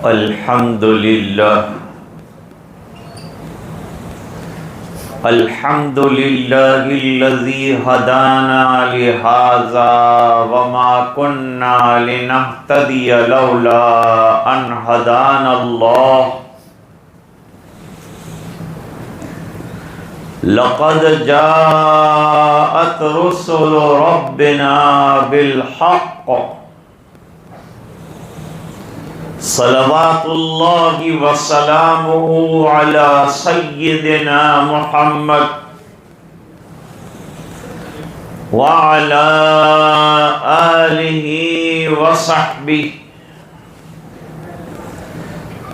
الحمد لله الحمد لله الذي هدانا لهذا وما كنا لنهتدي لولا أن هدانا الله لقد جاءت رسل ربنا بالحق صلوات الله وسلامه على سيدنا محمد وعلى آله وصحبه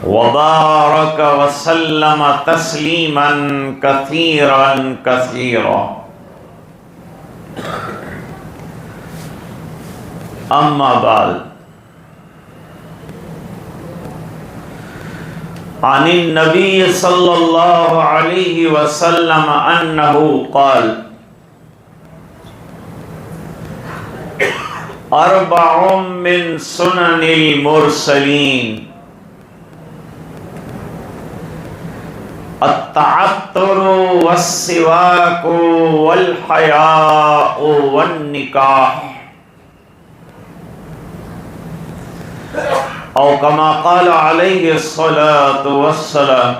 وبارك وسلم تسليما كثيرا كثيرا. أما بعد، عن النبي صلى الله عليه وسلم أنه قال: أربع من سنن المرسلين: التعطر والسواك والحياء والنكاح، او كما قال عليه الصلاة والسلام.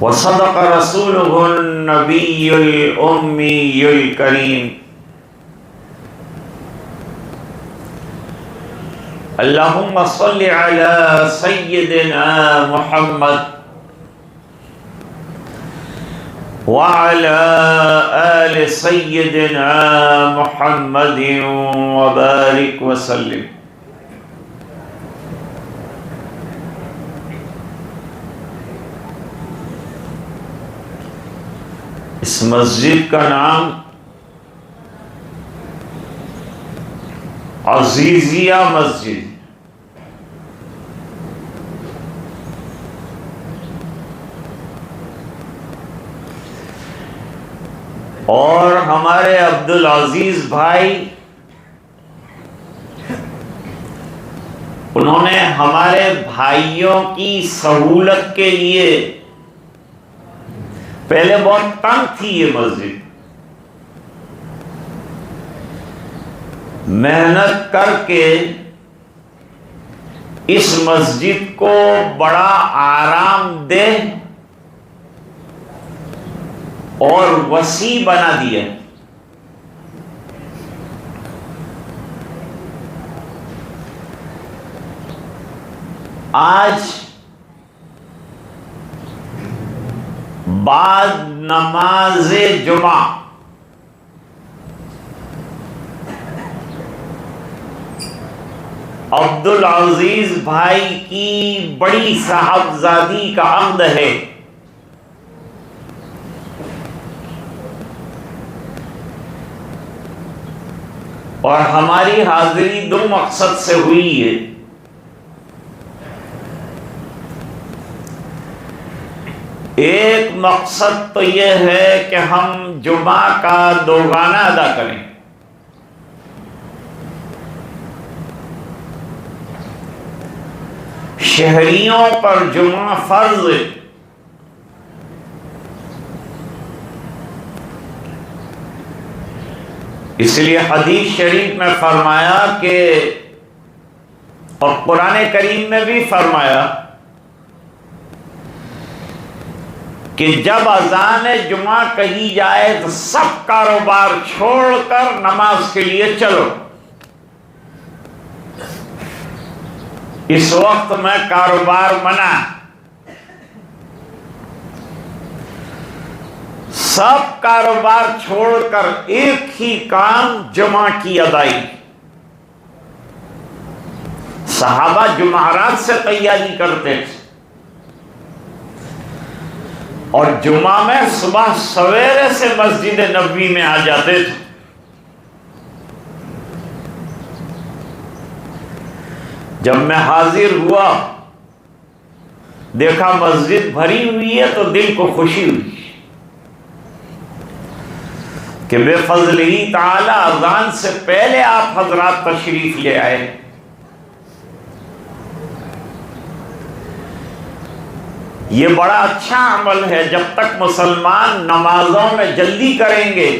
وصدق رسوله النبي الأمي الكريم. اللهم صل على سيدنا محمد وعلى آل سيدنا محمد وبارك وسلم. اس مسجد کا نام عزیزیہ مسجد. اور ہمارے عبدالعزیز بھائی، انہوں نے ہمارے بھائیوں کی سہولت کے لیے، پہلے بہت تنگ تھی یہ مسجد، محنت کر کے اس مسجد کو بڑا آرام دہ اور وسیع بنا دیا. آج بعد نماز جمعہ عبدالعزیز بھائی کی بڑی صاحبزادی کا عقد ہے. اور ہماری حاضری دو مقصد سے ہوئی ہے. ایک مقصد تو یہ ہے کہ ہم جمعہ کا دوگانہ ادا کریں، شہریوں پر جمعہ فرض ہے، اس لیے حدیث شریف میں فرمایا کہ، اور قرآن کریم میں بھی فرمایا کہ جب اذان جمعہ کہی جائے تو سب کاروبار چھوڑ کر نماز کے لیے چلو. اس وقت میں کاروبار منع، سب کاروبار چھوڑ کر ایک ہی کام، جمعہ کی ادائی. صحابہ جمعرات سے تیاری کرتے تھے اور جمعہ میں صبح سویرے سے مسجد نبوی میں آ جاتے تھے. جب میں حاضر ہوا، دیکھا مسجد بھری ہوئی ہے تو دل کو خوشی ہوئی کہ بے فضلہ تعالی اذان سے پہلے آپ حضرات تشریف لے آئے. یہ بڑا اچھا عمل ہے. جب تک مسلمان نمازوں میں جلدی کریں گے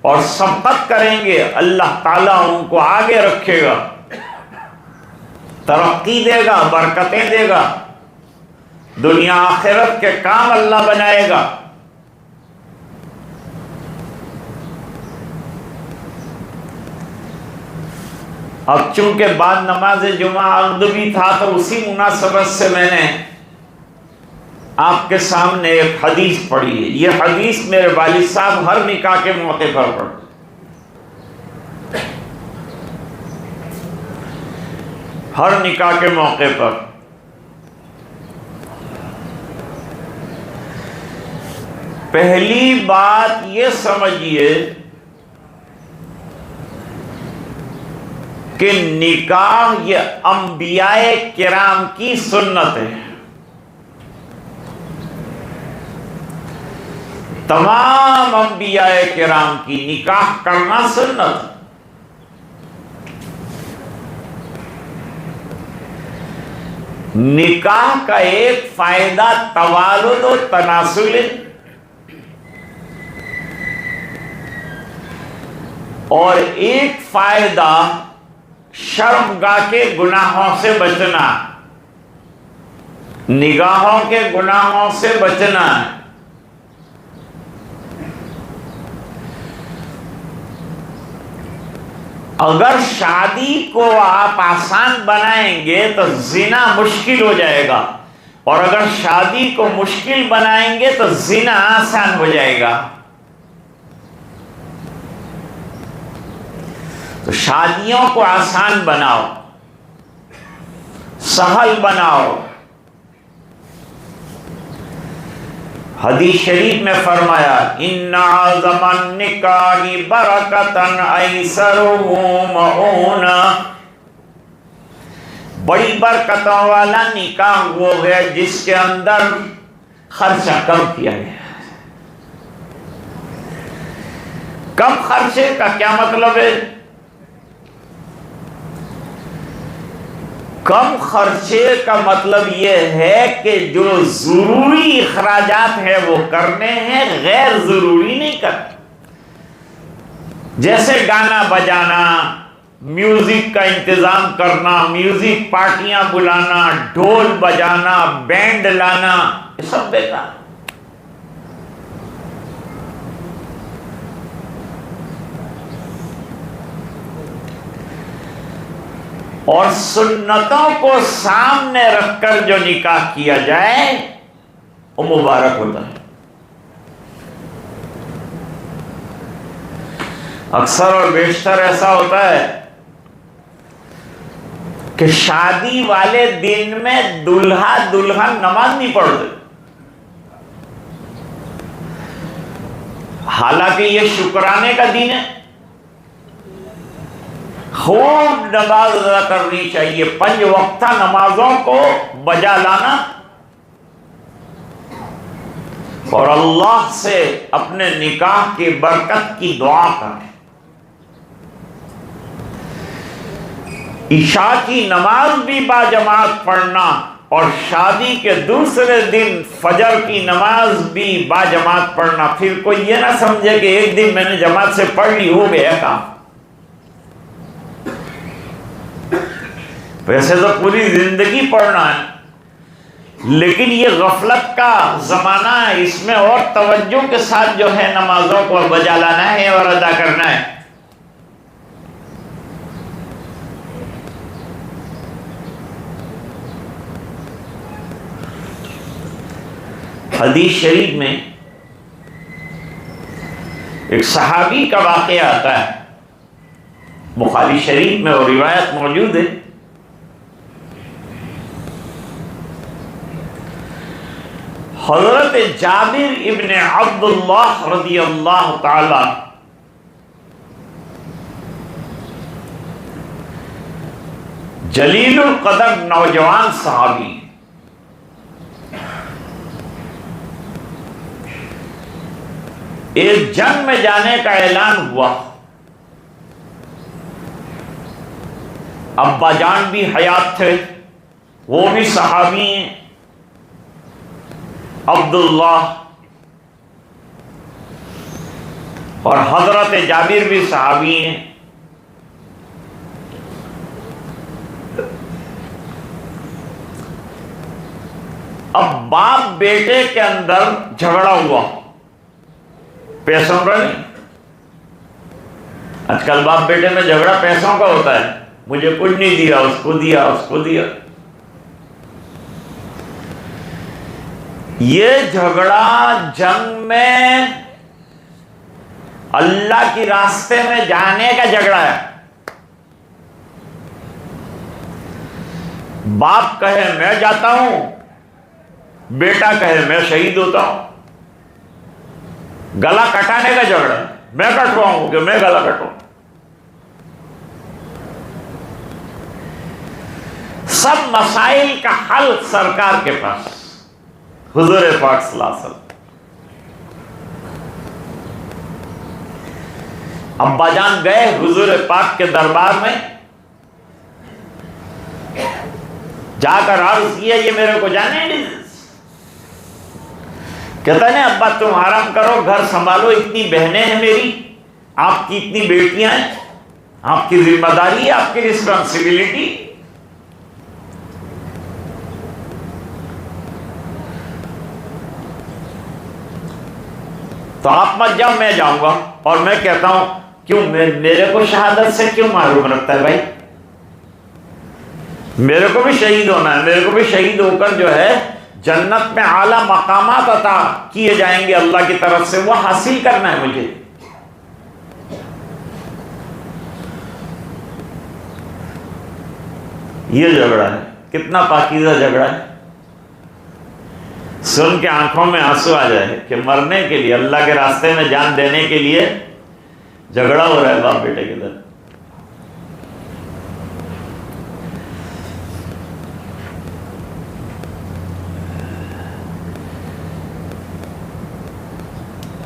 اور سبقت کریں گے اللہ تعالیٰ ان کو آگے رکھے گا، ترقی دے گا، برکتیں دے گا، دنیا آخرت کے کام اللہ بنائے گا. اب چونکہ بعد نماز جمعہ عقد بھی تھا تو اسی مناسبت سے میں نے آپ کے سامنے ایک حدیث پڑھی ہے. یہ حدیث میرے والد صاحب ہر نکاح کے موقع پر پڑھتے، ہر نکاح کے موقع پر. پہلی بات یہ سمجھیے کہ نکاح یہ انبیاء کرام کی سنت ہے. تمام انبیاء کرام کی نکاح کرنا سنت. نکاح کا ایک فائدہ توالد و تناسل ہے، اور ایک فائدہ شرمگاہ کے گناہوں سے بچنا، نگاہوں کے گناہوں سے بچنا. اگر شادی کو آپ آسان بنائیں گے تو زنا مشکل ہو جائے گا، اور اگر شادی کو مشکل بنائیں گے تو زنا آسان ہو جائے گا. تو شادیوں کو آسان بناؤ، سہل بناؤ. حدیث شریف میں فرمایا ان اعظم النکاح برکتا ایسرہ معونہ، بڑی برکتوں والا نکاح وہ ہے جس کے اندر خرچہ کم کیا گیا. کم خرچے کا کیا مطلب ہے؟ کم خرچے کا مطلب یہ ہے کہ جو ضروری اخراجات ہیں وہ کرنے ہیں، غیر ضروری نہیں کرنے. جیسے گانا بجانا، میوزک کا انتظام کرنا، میوزک پارٹیاں بلانا، ڈھول بجانا، بینڈ لانا، یہ سب بیکار. اور سنتوں کو سامنے رکھ کر جو نکاح کیا جائے وہ مبارک ہوتا ہے. اکثر اور بیشتر ایسا ہوتا ہے کہ شادی والے دن میں دلہا دلہن نماز نہیں پڑھتے، حالانکہ یہ شکرانے کا دن ہے. خوب نماز ادا کرنی چاہیے، 5 وقتہ نمازوں کو بجا لانا اور اللہ سے اپنے نکاح کی برکت کی دعا کریں. عشاء کی نماز بھی باجماعت پڑھنا اور شادی کے دوسرے دن فجر کی نماز بھی باجماعت پڑھنا. پھر کوئی یہ نہ سمجھے کہ ایک دن میں نے جماعت سے پڑھ لی ہو گیا کام. ویسے تو پوری زندگی پڑھنا ہے، لیکن یہ غفلت کا زمانہ ہے، اس میں اور توجہ کے ساتھ جو ہے نمازوں کو بجا لانا ہے اور ادا کرنا ہے. حدیث شریف میں ایک صحابی کا واقعہ آتا ہے، بخاری شریف میں اور روایت موجود ہے. حضرت جابر ابن عبداللہ رضی اللہ تعالی جلیل القدر نوجوان صحابی، ایک جنگ میں جانے کا اعلان ہوا. ابا جان بھی حیات تھے، وہ بھی صحابی ہیں. عبداللہ اور حضرت جابر بھی صحابی ہیں. اب باپ بیٹے کے اندر جھگڑا ہوا پیسوں کا نہیں. آج کل باپ بیٹے میں جھگڑا پیسوں کا ہوتا ہے، مجھے کچھ نہیں دیا، اس کو دیا، اس کو دیا. یہ جھگڑا جنگ میں اللہ کی راستے میں جانے کا جھگڑا ہے. باپ کہے میں جاتا ہوں، بیٹا کہے میں شہید ہوتا ہوں. گلا کٹانے کا جھگڑا ہے، میں کٹواؤں کہ میں گلا کٹواؤں. سب مسائل کا حل سرکار کے پاس، حضور پاک صلی اللہ علیہ وسلم. ابا جان گئے حضور پاک کے دربار میں، جا کر عرض کیا یہ میرے کو جانے نہیں. کہتا ہے ابا تم آرام کرو، گھر سنبھالو، اتنی بہنیں ہیں میری، آپ کی اتنی بیٹیاں ہیں، آپ کی ذمہ داری ہے، آپ کی رسپانسبلٹی. تو آپ مت جاؤ، میں جاؤں گا. اور میں کہتا ہوں کیوں، میرے کو شہادت سے کیوں معروم رکھتا ہے بھائی؟ میرے کو بھی شہید ہونا ہے، میرے کو بھی شہید ہو کر جو ہے جنت میں اعلیٰ مقامات عطا کیے جائیں گے اللہ کی طرف سے، وہ حاصل کرنا ہے مجھے. یہ جھگڑا ہے، کتنا پاکیزہ جھگڑا ہے. سن کے آنکھوں میں آنسو آ جائے کہ مرنے کے لیے، اللہ کے راستے میں جان دینے کے لیے جھگڑا ہو رہا ہے باپ بیٹے کے در.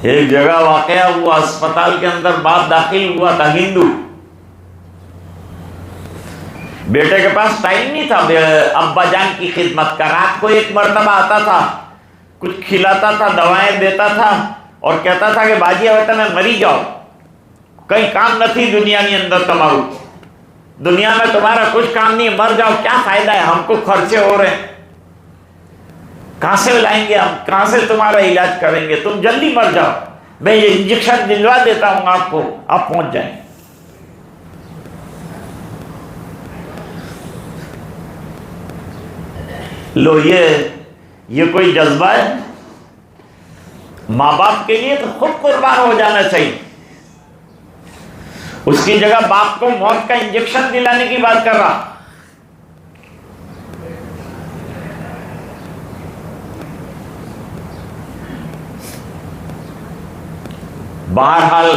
ایک جگہ واقعہ ہوا، اسپتال کے اندر باپ داخل ہوا تھا، ہندو. بیٹے کے پاس ٹائم نہیں تھا ابا جان کی خدمت کا. رات کو ایک مرتبہ آتا تھا، کچھ کھلاتا تھا، دوائیں دیتا تھا اور کہتا تھا کہ باجی ہوتا میں مری جاؤ، کئی کام نہ تھی دنیا کے اندر تمہارو، دنیا میں تمہارا کچھ کام نہیں، مر جاؤ، کیا فائدہ ہے، ہم کو خرچے ہو رہے ہیں، کہاں سے لائیں گے ہم، کہاں سے تمہارا علاج کریں گے، تم جلدی مر جاؤ، میں یہ انجیکشن دلوا دیتا ہوں آپ کو، آپ پہنچ جائیں. لو یہ کوئی جذبہ ہے؟ ماں باپ کے لیے تو خود قربان ہو جانا چاہیے. اس کی جگہ باپ کو موت کا انجیکشن دلانے کی بات کر رہا. بہرحال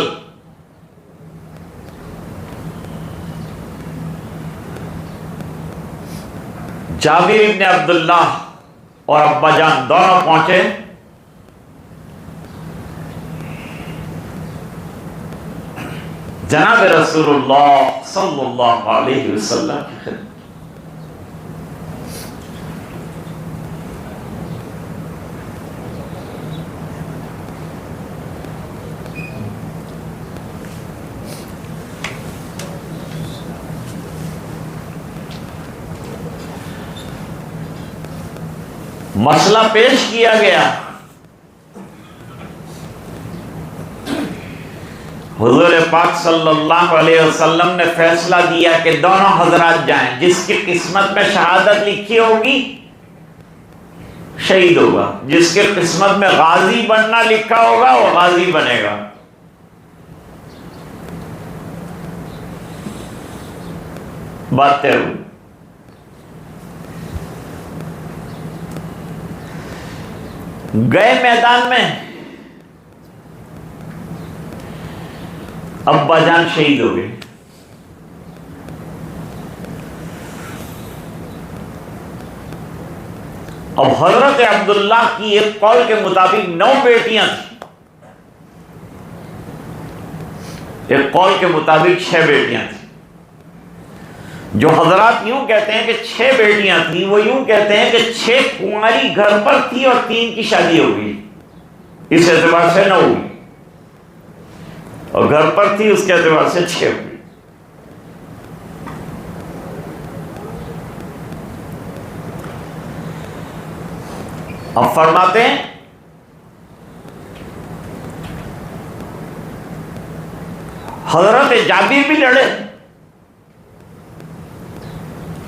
جابر ابن عبداللہ اور ابا جان دونوں پہنچے. جناب رسول اللہ صلی اللہ علیہ وسلم کی خدمت. مسئلہ پیش کیا گیا. حضور پاک صلی اللہ علیہ وسلم نے فیصلہ دیا کہ دونوں حضرات جائیں، جس کی قسمت میں شہادت لکھی ہوگی شہید ہوگا، جس کی قسمت میں غازی بننا لکھا ہوگا وہ غازی بنے گا. بات طے ہوئی. گئے میدان میں، ابا جان شہید ہو گئے. اب حضرت عبداللہ کی ایک قول کے مطابق 9 بیٹیاں تھیں، ایک قول کے مطابق 6 بیٹیاں تھیں. جو حضرات یوں کہتے ہیں کہ 6 بیٹیاں تھیں، وہ یوں کہتے ہیں کہ 6 کنواری گھر پر تھی اور 3 کی شادی ہو گئی، اس اعتبار سے 9 ہوئی، اور گھر پر تھی اس کے اعتبار سے 6 ہوئی۔ اب فرماتے ہیں حضرت جابر بھی لڑے،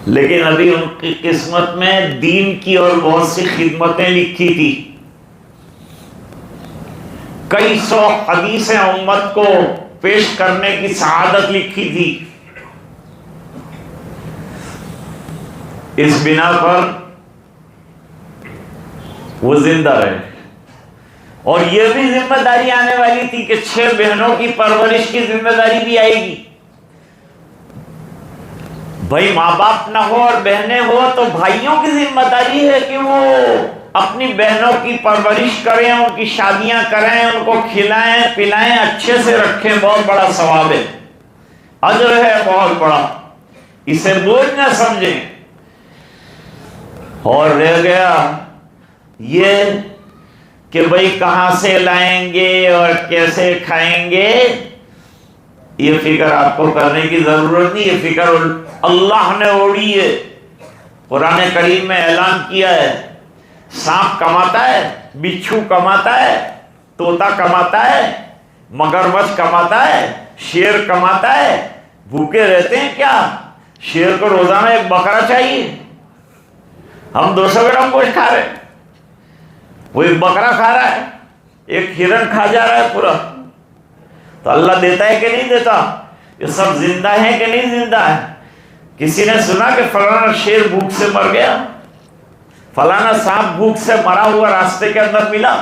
لیکن ابھی ان کی قسمت میں دین کی اور بہت سی خدمتیں لکھی تھی، کئی 100 حدیثیں امت کو پیش کرنے کی سعادت لکھی تھی۔ اس بنا پر وہ زندہ رہے، اور یہ بھی ذمہ داری آنے والی تھی کہ 6 بہنوں کی پرورش کی ذمہ داری بھی آئے گی۔ بھائی ماں باپ نہ ہو اور بہنیں ہو تو بھائیوں کی ذمہ داری ہے کہ وہ اپنی بہنوں کی پرورش کریں، ان کی شادیاں کریں، ان کو کھلائیں پلائیں، اچھے سے رکھیں، بہت بڑا ثواب ہے، اجر ہے بہت بڑا، اسے بوجھ نہ سمجھیں۔ اور رہ گیا یہ کہ بھئی کہاں سے لائیں گے اور کیسے کھائیں گے، یہ فکر آپ کو کرنے کی ضرورت نہیں، یہ فکر اللہ نے اوڑھی ہے۔ قرآن کریم میں اعلان کیا ہے، سانپ کماتا ہے، بچھو کماتا ہے، طوطا کماتا ہے، مگرمچھ کماتا ہے، شیر کماتا ہے، بھوکے رہتے ہیں کیا؟ شیر کو روزانہ 1 بکرا چاہیے، ہم 200 گرام گوشت کھا رہے ہیں، وہ 1 بکرا کھا رہا ہے، 1 ہرن کھا جا رہا ہے پورا۔ تو اللہ دیتا ہے کہ نہیں دیتا؟ یہ سب زندہ ہیں کہ نہیں زندہ ہے؟ کسی نے سنا کہ فلانا شیر بھوک سے مر گیا، فلانا سانپ بھوک سے مرا ہوا راستے کے اندر ملا؟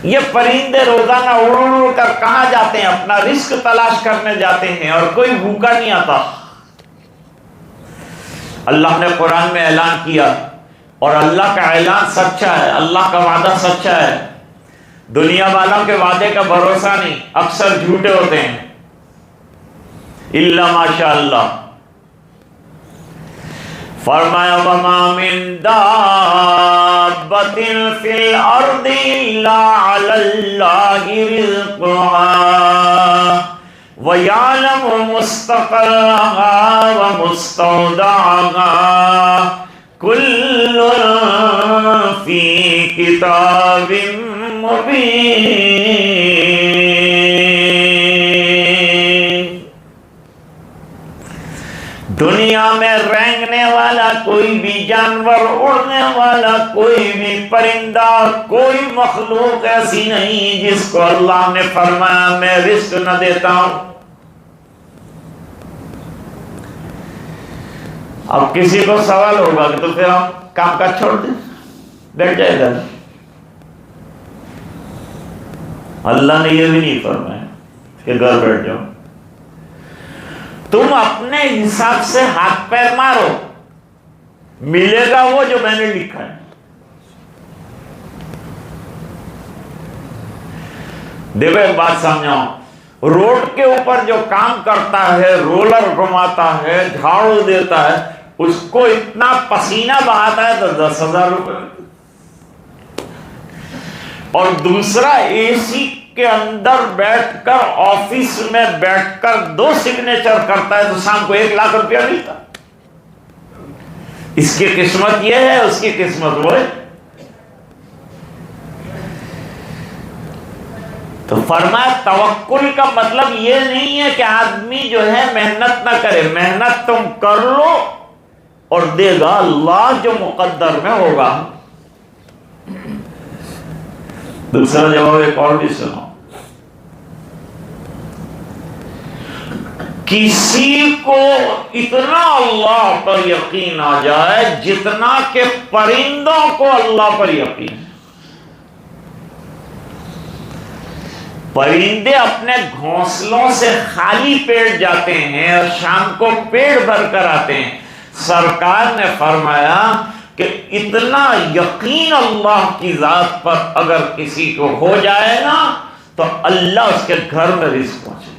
یہ پرندے روزانہ اڑ اڑ کر کہاں جاتے ہیں؟ اپنا رزق تلاش کرنے جاتے ہیں، اور کوئی بھوکا نہیں آتا۔ اللہ نے قرآن میں اعلان کیا، اور اللہ کا اعلان سچا ہے، اللہ کا وعدہ سچا ہے، دنیا والوں کے وعدے کا بھروسہ نہیں، اکثر جھوٹے ہوتے ہیں، الا ماشاء اللہ۔ فرمایا وَمَا مِن دَابَّةٍ فِي الْأَرْضِ إِلَّا عَلَى اللَّهِ رِزْقُهَا وَيَعْلَمُ مُسْتَقَرَّهَا وَمُسْتَوْدَعَهَا كُلٌّ فِي كِتَابٍ مُبِينٍ۔ دنیا میں رینگنے والا کوئی بھی جانور، اڑنے والا کوئی بھی پرندہ، کوئی مخلوق ایسی نہیں جس کو اللہ نے فرمایا میں رزق نہ دیتا ہوں۔ اب کسی کو سوال ہوگا کہ تو پھر ہم کام کا چھوڑ دیں، بیٹھ جائے گا۔ اللہ نے یہ بھی نہیں فرمایا کہ گھر بیٹھ جاؤ، تم اپنے حساب سے ہاتھ پیر مارو، ملے گا وہ جو میں نے لکھا ہے۔ دیکھو ایک بات سمجھاؤ، روڈ کے اوپر جو کام کرتا ہے، رولر گھماتا ہے، جھاڑو دیتا ہے، اس کو اتنا پسینہ بہاتا ہے تو 10,000 روپے، اور دوسرا اے سی کے اندر بیٹھ کر آفس میں بیٹھ کر 2 سگنیچر کرتا ہے تو شام کو 1,00,000 روپیہ ملتا۔ اس کی قسمت یہ ہے، اس کی قسمت وہ ہے۔ تو فرمایا توکل کا مطلب یہ نہیں ہے کہ آدمی جو ہے محنت نہ کرے، محنت تم کر لو اور دے گا اللہ جو مقدر میں ہوگا۔ دوسرا جواب ایک اور بھی سنو، کسی کو اتنا اللہ پر یقین آ جائے جتنا کہ پرندوں کو اللہ پر یقین ہے۔ پرندے اپنے گھونسلوں سے خالی پیٹ جاتے ہیں اور شام کو پیٹ بھر کر آتے ہیں۔ سرکار نے فرمایا کہ اتنا یقین اللہ کی ذات پر اگر کسی کو ہو جائے نا تو اللہ اس کے گھر میں رزق پہنچے۔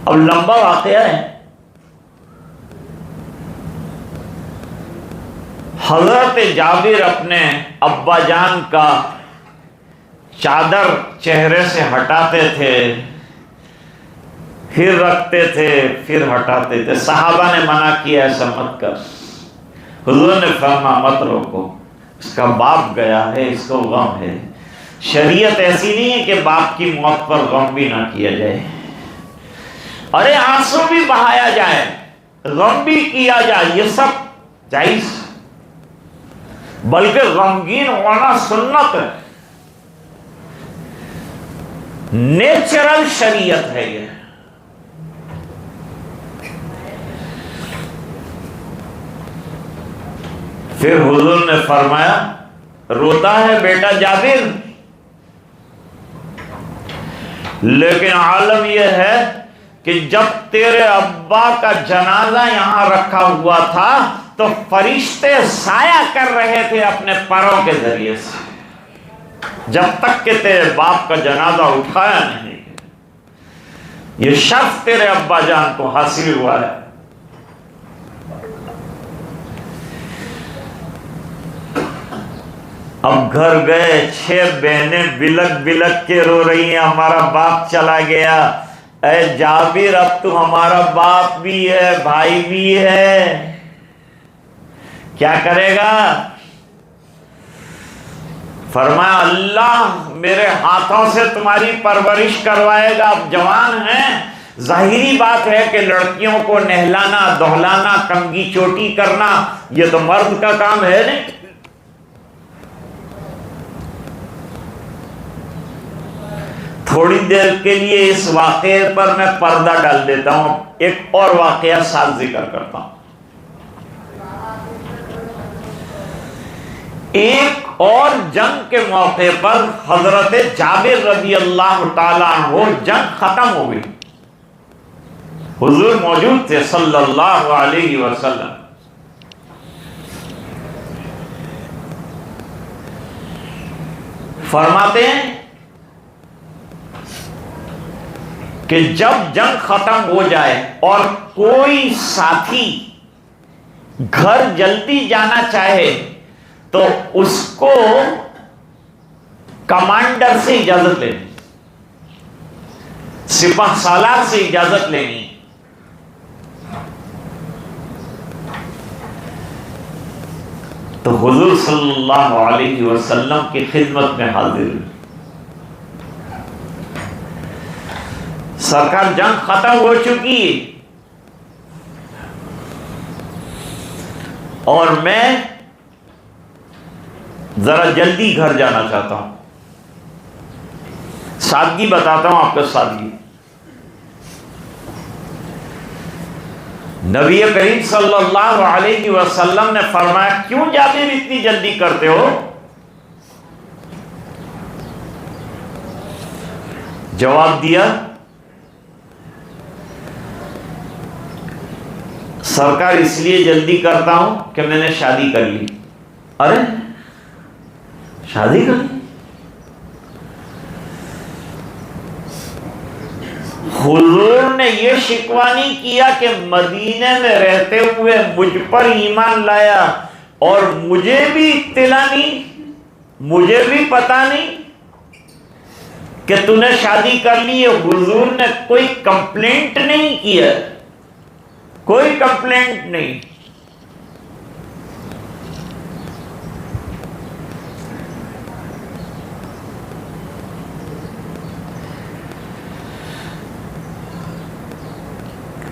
اب لمبا واقعہ ہے. حضرت جابر اپنے ابا جان کا چادر چہرے سے ہٹاتے تھے، پھر رکھتے تھے، پھر ہٹاتے تھے. صحابہ نے منع کیا ایسا مت کر. حضور نے فرمایا مت روکو، اس کا باپ گیا ہے، اس کو غم ہے. شریعت ایسی نہیں ہے کہ باپ کی موت پر غم بھی نہ کیا جائے. ارے آنسو بھی بہایا جائے، غم بھی کیا جائے، یہ سب جائز، بلکہ غمگین ہونا سنت ہے، نیچرل شریعت ہے یہ. پھر حضور نے فرمایا روتا ہے بیٹا جابر، لیکن عالم یہ ہے کہ جب تیرے ابا کا جنازہ یہاں رکھا ہوا تھا تو فرشتے سایہ کر رہے تھے اپنے پروں کے ذریعے سے، جب تک کہ تیرے باپ کا جنازہ اٹھایا نہیں. یہ شرف تیرے ابا جان کو حاصل ہوا ہے. اب گھر گئے، 6 بہنیں بلک بلک کے رو رہی ہیں ہمارا باپ چلا گیا. اے جابر اب تو ہمارا باپ بھی ہے، بھائی بھی ہے، کیا کرے گا؟ فرمایا اللہ میرے ہاتھوں سے تمہاری پرورش کروائے گا. اب جوان ہیں، ظاہری بات ہے کہ لڑکیوں کو نہلانا دہلانا کنگھی چوٹی کرنا یہ تو مرد کا کام ہے نہیں. تھوڑی دیر کے لیے اس واقعے پر میں پردہ ڈال دیتا ہوں، ایک اور واقعہ ساتھ ذکر کرتا ہوں. ایک اور جنگ کے موقع پر حضرت جابر رضی اللہ تعالیٰ عنہ جنگ ختم ہو گئی، حضور موجود تھے صلی اللہ علیہ وسلم. فرماتے ہیں کہ جب جنگ ختم ہو جائے اور کوئی ساتھی گھر جلدی جانا چاہے تو اس کو کمانڈر سے اجازت لینی، سپہ سالار سے اجازت لینی. تو حضور صلی اللہ علیہ وسلم کی خدمت میں حاضر ہوئی. سرکار جنگ ختم ہو چکی اور میں ذرا جلدی گھر جانا چاہتا ہوں. سادگی بتاتا ہوں آپ کو، سادگی. نبی کریم صلی اللہ علیہ وسلم نے فرمایا کیوں جابر اتنی جلدی کرتے ہو؟ جواب دیا سرکار اس لیے جلدی کرتا ہوں کہ میں نے شادی کر لی. ارے شادی کر لی؟ حضور نے یہ شکوہ نہیں کیا کہ مدینے میں رہتے ہوئے مجھ پر ایمان لایا اور مجھے بھی اطلاع نہیں، مجھے بھی پتا نہیں کہ تو نے شادی کر لی ہے. حضور نے کوئی کمپلینٹ نہیں کیا، کوئی کمپلینٹ نہیں.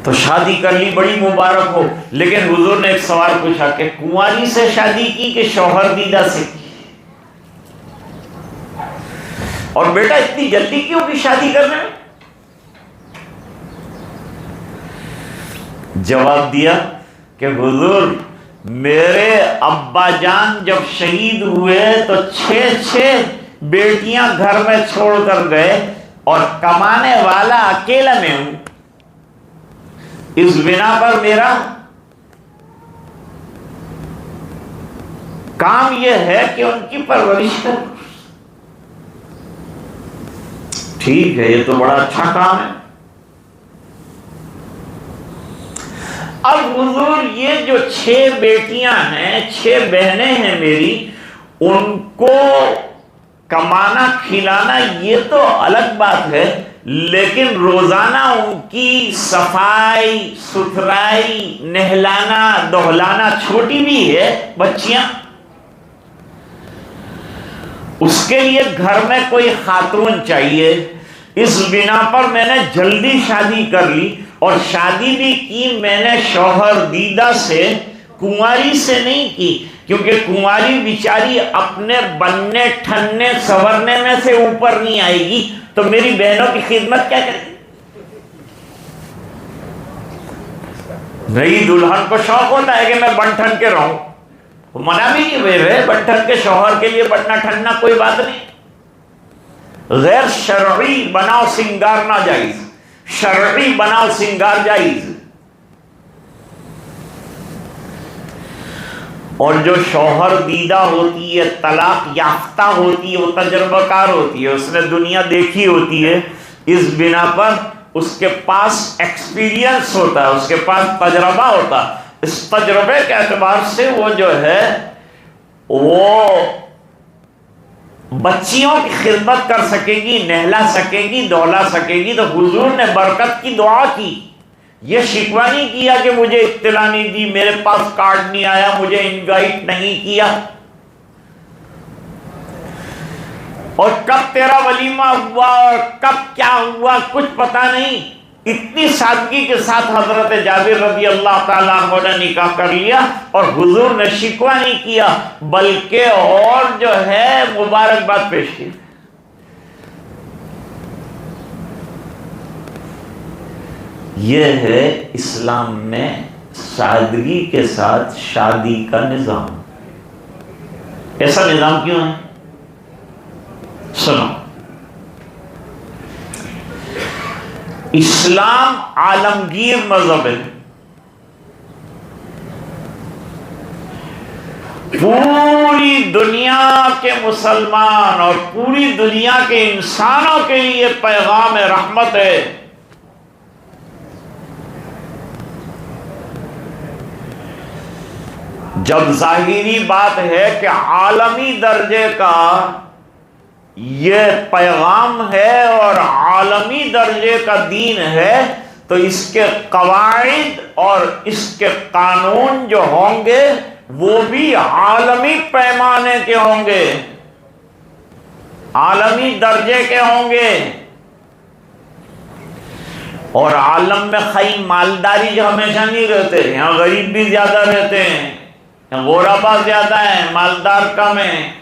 تو شادی کر لی بڑی مبارک ہو، لیکن حضور نے ایک سوال پوچھا کہ کنواری سے شادی کی کہ شوہر دیدہ سے کی؟ اور بیٹا اتنی جلدی کیوں کی شادی کرنے میں؟ جواب دیا کہ حضور میرے ابا جان جب شہید ہوئے تو 6 بیٹیاں گھر میں چھوڑ کر گئے اور کمانے والا اکیلا میں ہوں. اس بنا پر میرا کام یہ ہے کہ ان کی پرورش کروں. ٹھیک ہے، یہ تو بڑا اچھا کام ہے. اب حضور یہ جو 6 بیٹیاں ہیں، 6 بہنیں ہیں میری، ان کو کمانا کھلانا یہ تو الگ بات ہے، لیکن روزانہ ان کی صفائی ستھرائی، نہلانا دہلانا، چھوٹی بھی ہے بچیاں، اس کے لیے گھر میں کوئی خاتون چاہیے۔ اس بنا پر میں نے جلدی شادی کر لی، اور شادی بھی کی میں نے شوہر دیدہ سے، کنواری سے نہیں کی، کیونکہ کنواری بیچاری اپنے بننے ٹھننے سورنے میں سے اوپر نہیں آئے گی، تو میری بہنوں کی خدمت کیا کرے گی؟ نئی دلہن کو شوق ہوتا ہے کہ میں بن ٹھن کے رہوں، منع بھی نہیں ہوئے بن ٹھن کے، شوہر کے لیے بننا ٹھننا کوئی بات نہیں، غیر شرعی بناؤ سنگار نہ جائز، شرعی بناؤ سنگار جائز۔ اور جو شوہر دیدہ ہوتی ہے، طلاق یافتہ ہوتی ہے، وہ تجربہ کار ہوتی ہے، اس نے دنیا دیکھی ہوتی ہے، اس بنا پر اس کے پاس ایکسپیرینس ہوتا ہے، اس کے پاس تجربہ ہوتا ہے، اس تجربے کے اعتبار سے وہ جو ہے وہ بچیوں کی خدمت کر سکے گی، نہلا سکے گی، دہلا سکے گی۔ تو حضور نے برکت کی دعا کی، یہ شکوہ نہیں کیا کہ مجھے اطلاع نہیں دی، میرے پاس کارڈ نہیں آیا، مجھے انوائٹ نہیں کیا، اور کب تیرا ولیمہ ہوا اور کب کیا ہوا کچھ پتہ نہیں۔ اتنی سادگی کے ساتھ حضرت جابر رضی اللہ تعالیٰ عنہ نے نکاح کر لیا، اور حضور نے شکوہ نہیں کیا، بلکہ اور جو ہے مبارکباد پیش کی۔ یہ ہے اسلام میں سادگی کے ساتھ شادی کا نظام۔ ایسا نظام کیوں ہے؟ سنو، اسلام عالمگیر مذہب ہے، پوری دنیا کے مسلمان اور پوری دنیا کے انسانوں کے لیے پیغام رحمت ہے۔ جب ظاہری بات ہے کہ عالمی درجے کا یہ پیغام ہے اور عالمی درجے کا دین ہے، تو اس کے قواعد اور اس کے قانون جو ہوں گے وہ بھی عالمی پیمانے کے ہوں گے، عالمی درجے کے ہوں گے۔ اور عالم میں خالی مالداری جو ہمیشہ نہیں رہتے، یہاں غریب بھی زیادہ رہتے ہیں، یہاں غربا زیادہ ہیں، مالدار کم ہیں۔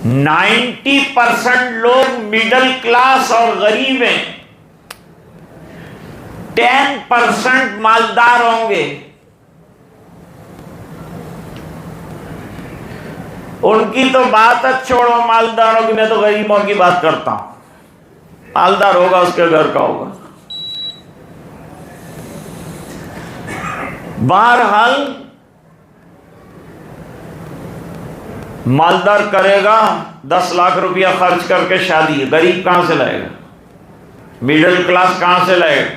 90% لوگ مڈل کلاس اور غریب ہیں، 10% مالدار ہوں گے۔ ان کی تو بات چھوڑو مالداروں کی، میں تو غریبوں کی بات کرتا ہوں۔ مالدار ہوگا اس کے گھر کا ہوگا۔ بہرحال مالدار کرے گا 10 لاکھ روپیہ خرچ کر کے شادی، غریب کہاں سے لائے گا؟ مڈل کلاس کہاں سے لائے گا؟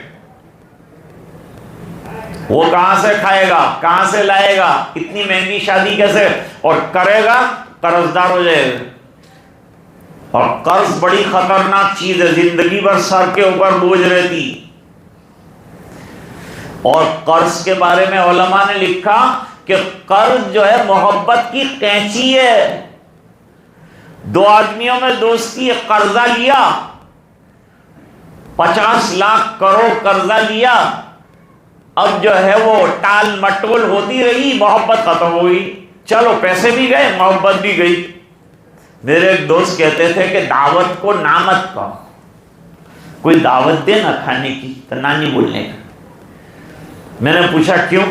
وہ کہاں سے کھائے گا؟ کہاں سے لائے گا؟ اتنی مہنگی شادی کیسے؟ اور کرے گا قرض دار ہو جائے گا، اور قرض بڑی خطرناک چیز ہے، زندگی بھر سر کے اوپر بوجھ رہتی۔ اور قرض کے بارے میں علماء نے لکھا کہ قرض جو ہے محبت کی قینچی ہے۔ 2 آدمیوں میں دوستی، قرضہ لیا، 50 لاکھ کروڑ قرضہ لیا، اب جو ہے وہ ٹال مٹول ہوتی رہی، محبت ختم ہوئی، چلو پیسے بھی گئے محبت بھی گئی۔ میرے ایک دوست کہتے تھے کہ دعوت کو نہ مت کہو، کوئی دعوت دے نہ کھانے کی تو نہ نہیں بولنے کا۔ میں نے پوچھا کیوں؟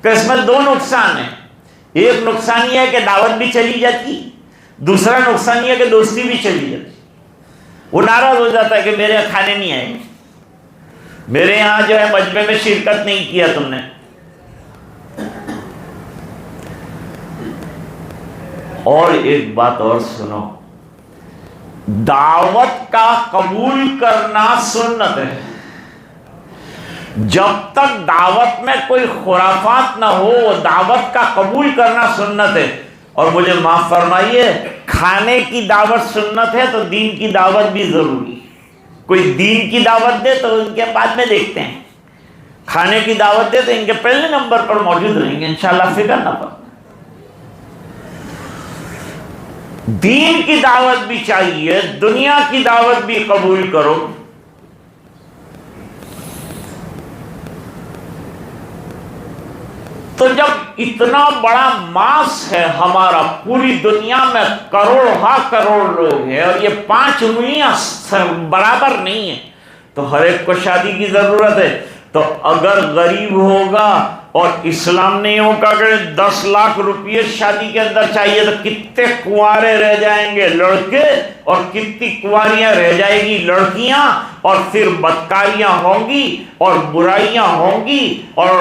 کہ اس میں 2 نقصان ہیں، ایک نقصان یہ ہے کہ دعوت بھی چلی جاتی، دوسرا نقصان یہ ہے کہ دوستی بھی چلی جاتی۔ وہ ناراض ہو جاتا ہے کہ میرے یہاں کھانے نہیں آئے، میرے یہاں جو ہے مجمع میں شرکت نہیں کیا تم نے۔ اور ایک بات اور سنو، دعوت کا قبول کرنا سنت ہے. جب تک دعوت میں کوئی خرافات نہ ہو دعوت کا قبول کرنا سنت ہے. اور مجھے معاف فرمائیے، کھانے کی دعوت سنت ہے تو دین کی دعوت بھی ضروری ہے. کوئی دین کی دعوت دے تو ان کے بعد میں دیکھتے ہیں، کھانے کی دعوت دے تو ان کے پہلے نمبر پر موجود رہیں گے انشاءاللہ، فکر نہ پڑ. دین کی دعوت بھی چاہیے، دنیا کی دعوت بھی قبول کرو. تو جب اتنا بڑا ماس ہے ہمارا، پوری دنیا میں کروڑ ہا کروڑ لوگ ہیں اور یہ 5 انگلیاں برابر نہیں ہیں، تو ہر ایک کو شادی کی ضرورت ہے. تو اگر غریب ہوگا اور اسلام نے یوں کہا کہ 10 لاکھ روپیے شادی کے اندر چاہیے، تو کتنے کنوارے رہ جائیں گے لڑکے اور کتنی کنواریاں رہ جائے گی لڑکیاں، اور پھر بدکاریاں ہوں گی اور برائیاں ہوں گی اور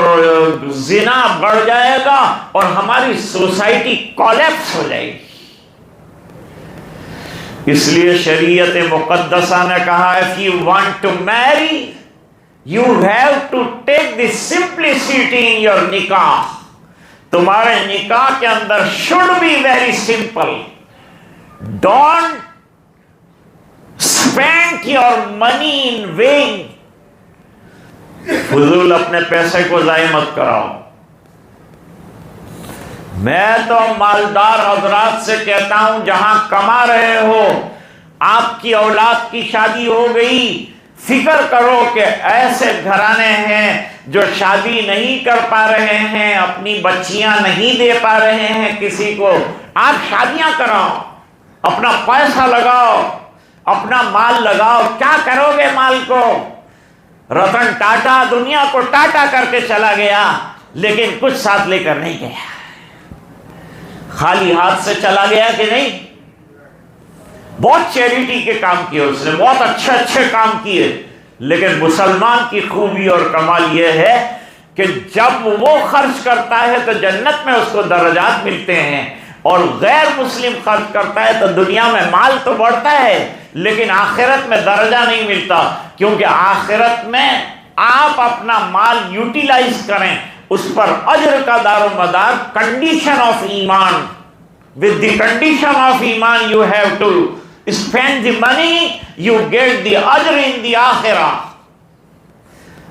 زنا بڑھ جائے گا اور ہماری سوسائٹی کولیپس ہو جائے گی. اس لیے شریعت مقدسہ نے کہا if you want to marry you have to take the simplicity in your nikah. تمہارے نکاح کے اندر should be very simple. Don't spend your money in vain. فضول اپنے پیسے کو ضائع مت کراؤ. میں تو مالدار حضرات سے کہتا ہوں، جہاں کما رہے ہو، آپ کی اولاد کی شادی ہو گئی، فکر کرو کہ ایسے گھرانے ہیں جو شادی نہیں کر پا رہے ہیں، اپنی بچیاں نہیں دے پا رہے ہیں کسی کو. آپ شادیاں کراؤ، اپنا پیسہ لگاؤ، اپنا مال لگاؤ. کیا کرو گے مال کو؟ رتن ٹاٹا دنیا کو ٹاٹا کر کے چلا گیا، لیکن کچھ ساتھ لے کر نہیں گیا. خالی ہاتھ سے چلا گیا کہ نہیں؟ بہت چیریٹی کے کام کیے اس نے، بہت اچھے کام کیے. لیکن مسلمان کی خوبی اور کمال یہ ہے کہ جب وہ خرچ کرتا ہے تو جنت میں اس کو درجات ملتے ہیں، اور غیر مسلم خرچ کرتا ہے تو دنیا میں مال تو بڑھتا ہے لیکن آخرت میں درجہ نہیں ملتا. کیونکہ آخرت میں آپ اپنا مال یوٹیلائز کریں، اس پر اجر کا دار و مدار کنڈیشن آف ایمان. with the condition of ایمان you have to spend the money, you get the ajr in the آخرہ.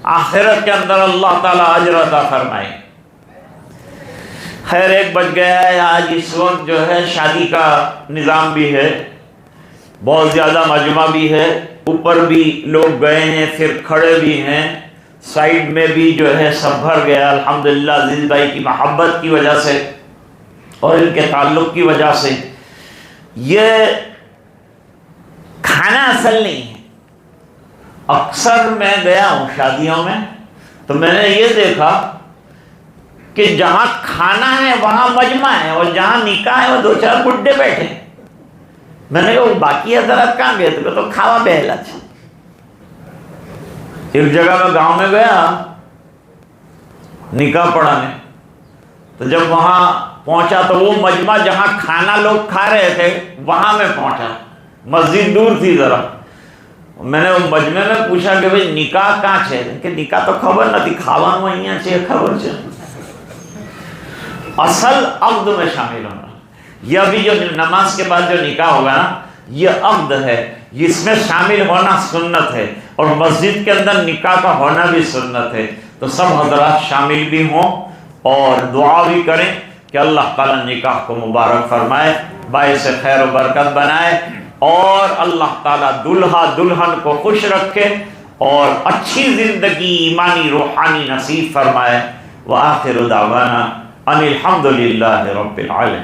آخرت کے اندر اللہ تعالیٰ اجر عطا فرمائے. خیر 1 بج گیا ہے. آج اس وقت جو ہے شادی کا نظام بھی ہے، بہت زیادہ مجمع بھی ہے، اوپر بھی لوگ گئے ہیں، پھر کھڑے بھی ہیں، سائیڈ میں بھی جو ہے سب بھر گیا. الحمدللہ عزیز بھائی کی محبت کی وجہ سے اور ان کے تعلق کی وجہ سے. یہ کھانا اصل نہیں ہے. اکثر میں گیا ہوں شادیوں میں تو میں نے یہ دیکھا کہ جہاں کھانا ہے وہاں مجمع ہے، اور جہاں نکاح ہے وہ 2-4 بڈھے بیٹھے. میں نے کہا باقی حضرات کہاں گئے؟ تو کھاوا بہلا. ایک جگہ میں گاؤں میں گیا نکاح پڑھانے، تو جب وہاں پہنچا تو وہ مجمع جہاں کھانا لوگ کھا رہے تھے وہاں میں پہنچا. مسجد دور تھی ذرا. میں نے وہ مجمع میں پوچھا کہ بھئی نکاح کہاں چھے؟ کہ نکاح تو خبر نہ تھی، کھاوان وہیاں چھے خبر چھے. اصل عقد میں شامل ہونا. یہ ابھی جو نماز کے بعد جو نکاح ہوگا نا، یہ عقد ہے، اس میں شامل ہونا سنت ہے، اور مسجد کے اندر نکاح کا ہونا بھی سنت ہے. تو سب حضرات شامل بھی ہوں اور دعا بھی کریں کہ اللہ تعالیٰ نکاح کو مبارک فرمائے، باعث خیر و برکت بنائے، اور اللہ تعالیٰ دلہا دلہن کو خوش رکھے اور اچھی زندگی ایمانی روحانی نصیب فرمائے. وآخر دعوانا ان الحمد للہ رب العالمین.